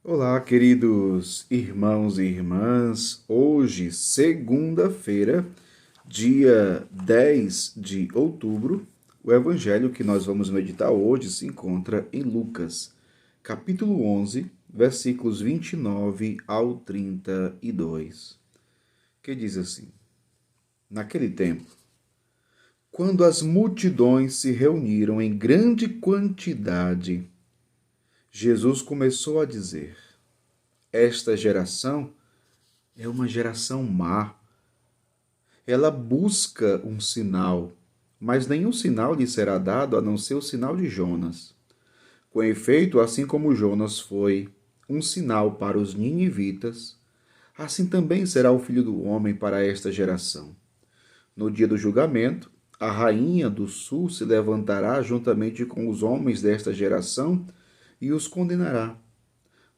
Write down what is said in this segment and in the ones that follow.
Olá, queridos irmãos e irmãs. Hoje, segunda-feira, dia 10 de outubro, o evangelho que nós vamos meditar hoje se encontra em Lucas, capítulo 11, versículos 29 ao 32, que diz assim: Naquele tempo, quando as multidões se reuniram em grande quantidade, Jesus começou a dizer: Esta geração é uma geração má. Ela busca um sinal, mas nenhum sinal lhe será dado a não ser o sinal de Jonas. Com efeito, assim como Jonas foi um sinal para os ninivitas, assim também será o Filho do Homem para esta geração. No dia do julgamento, a rainha do sul se levantará juntamente com os homens desta geração e os condenará,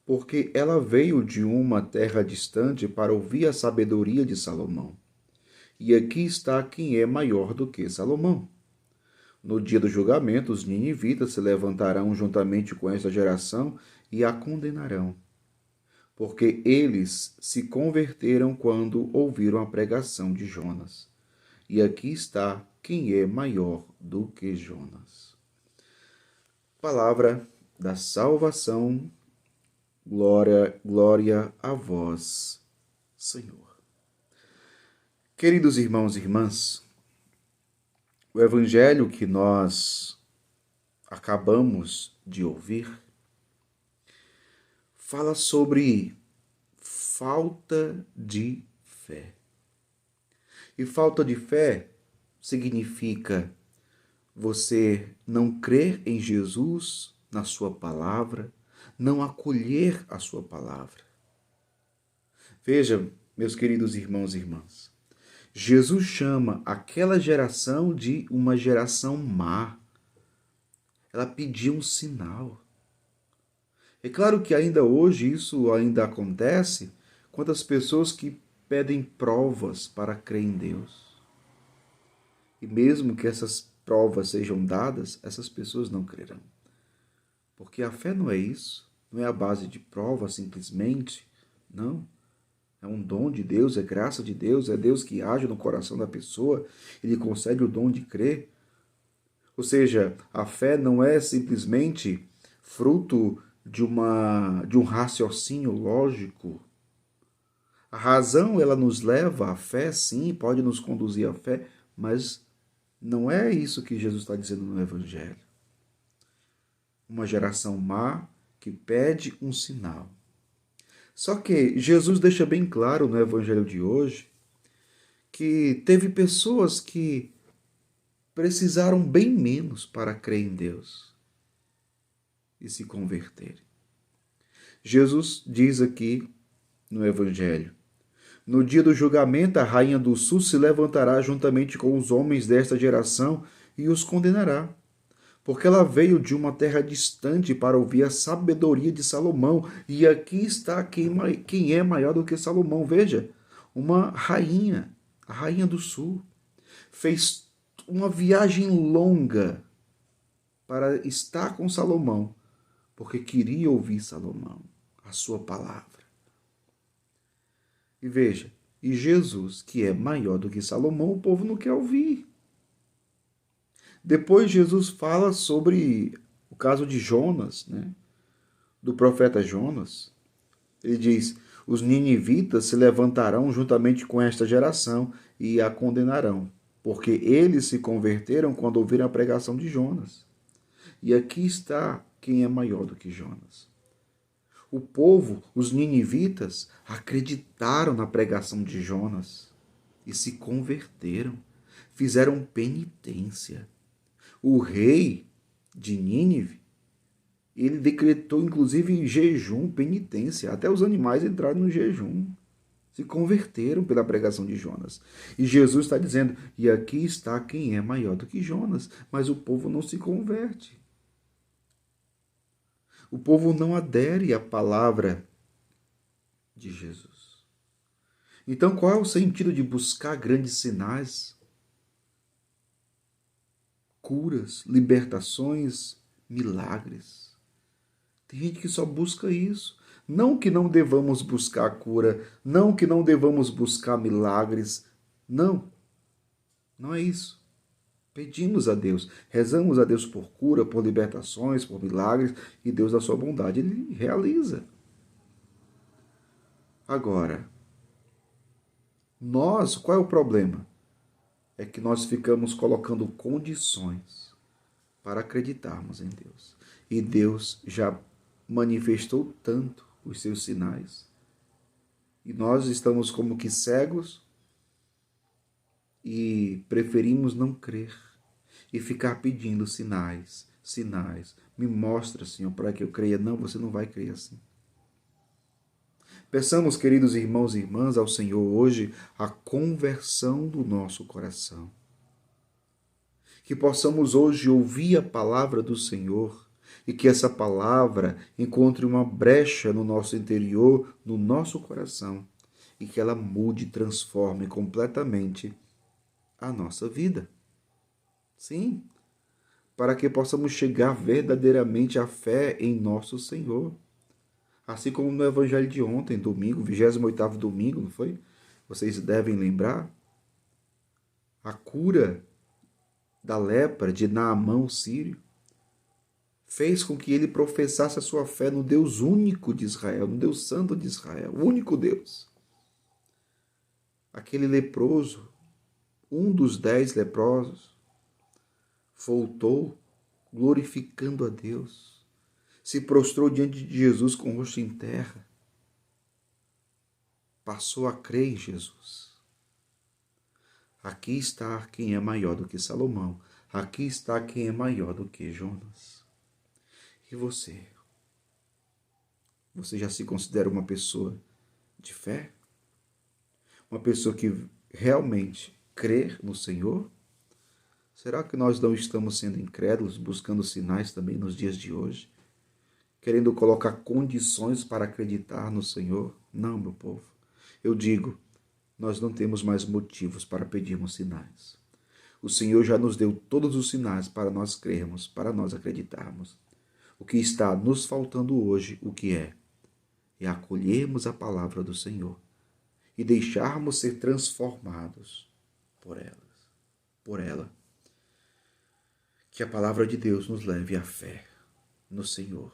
porque ela veio de uma terra distante para ouvir a sabedoria de Salomão. E aqui está quem é maior do que Salomão. No dia do julgamento, os ninivitas se levantarão juntamente com esta geração e a condenarão, porque eles se converteram quando ouviram a pregação de Jonas. E aqui está quem é maior do que Jonas. Palavra da salvação. Glória, glória a vós, Senhor. Queridos irmãos e irmãs, o evangelho que nós acabamos de ouvir fala sobre falta de fé. E falta de fé significa você não crer em Jesus, na sua palavra, não acolher a sua palavra. Veja, meus queridos irmãos e irmãs, Jesus chama aquela geração de uma geração má. Ela pediu um sinal. É claro que ainda hoje isso ainda acontece quando as pessoas que pedem provas para crer em Deus. E mesmo que essas provas sejam dadas, essas pessoas não crerão. Porque a fé não é isso, não é a base de prova simplesmente, não. É um dom de Deus, é graça de Deus, é Deus que age no coração da pessoa, ele concede o dom de crer. Ou seja, a fé não é simplesmente fruto de um raciocínio lógico. A razão, ela nos leva à fé, sim, pode nos conduzir à fé, mas não é isso que Jesus está dizendo no Evangelho. Uma geração má que pede um sinal. Só que Jesus deixa bem claro no Evangelho de hoje que teve pessoas que precisaram bem menos para crer em Deus e se converterem. Jesus diz aqui no Evangelho: No dia do julgamento, a rainha do sul se levantará juntamente com os homens desta geração e os condenará, porque ela veio de uma terra distante para ouvir a sabedoria de Salomão. E aqui está quem é maior do que Salomão. Veja, uma rainha, a rainha do sul, fez uma viagem longa para estar com Salomão, porque queria ouvir Salomão, a sua palavra. E veja, e Jesus, que é maior do que Salomão, o povo não quer ouvir. Depois Jesus fala sobre o caso de Jonas, né? Do profeta Jonas. Ele diz: os ninivitas se levantarão juntamente com esta geração e a condenarão, porque eles se converteram quando ouviram a pregação de Jonas. E aqui está quem é maior do que Jonas. O povo, os ninivitas, acreditaram na pregação de Jonas e se converteram, fizeram penitência. O rei de Nínive, ele decretou inclusive jejum, penitência. Até os animais entraram no jejum. Se converteram pela pregação de Jonas. E Jesus está dizendo: e aqui está quem é maior do que Jonas. Mas o povo não se converte. O povo não adere à palavra de Jesus. Então, qual é o sentido de buscar grandes sinais, curas, libertações, milagres? Tem gente que só busca isso. Não que não devamos buscar a cura, não que não devamos buscar milagres. Não, não é isso. Pedimos a Deus, rezamos a Deus por cura, por libertações, por milagres, e Deus, da sua bondade, Ele realiza. Agora, qual é o problema? É que nós ficamos colocando condições para acreditarmos em Deus. E Deus já manifestou tanto os seus sinais. E nós estamos como que cegos e preferimos não crer e ficar pedindo sinais, sinais. Me mostra, Senhor, para que eu creia. Não, você não vai crer assim. Peçamos, queridos irmãos e irmãs, ao Senhor hoje a conversão do nosso coração. Que possamos hoje ouvir a palavra do Senhor e que essa palavra encontre uma brecha no nosso interior, no nosso coração, e que ela mude, transforme completamente a nossa vida. Sim, para que possamos chegar verdadeiramente à fé em nosso Senhor. Assim como no evangelho de ontem, domingo, 28º domingo, não foi? Vocês devem lembrar a cura da lepra de Naamã, o sírio, fez com que ele professasse a sua fé no Deus único de Israel, no Deus santo de Israel, o único Deus. Aquele leproso, um dos 10 leprosos, voltou glorificando a Deus, se prostrou diante de Jesus com o rosto em terra, passou a crer em Jesus. Aqui está quem é maior do que Salomão, aqui está quem é maior do que Jonas. E você? Você já se considera uma pessoa de fé? Uma pessoa que realmente crê no Senhor? Será que nós não estamos sendo incrédulos, buscando sinais também nos dias de hoje? Querendo colocar condições para acreditar no Senhor? Não, meu povo. Eu digo, nós não temos mais motivos para pedirmos sinais. O Senhor já nos deu todos os sinais para nós crermos, para nós acreditarmos. O que está nos faltando hoje, o que é? É acolhermos a palavra do Senhor e deixarmos ser transformados por ela. Que a palavra de Deus nos leve à fé no Senhor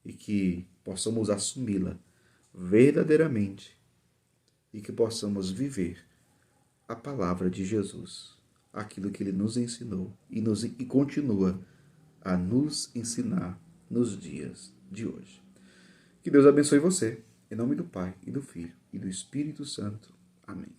e que possamos assumi-la verdadeiramente e que possamos viver a palavra de Jesus, aquilo que Ele nos ensinou e continua a nos ensinar nos dias de hoje. Que Deus abençoe você, em nome do Pai, e do Filho, e do Espírito Santo. Amém.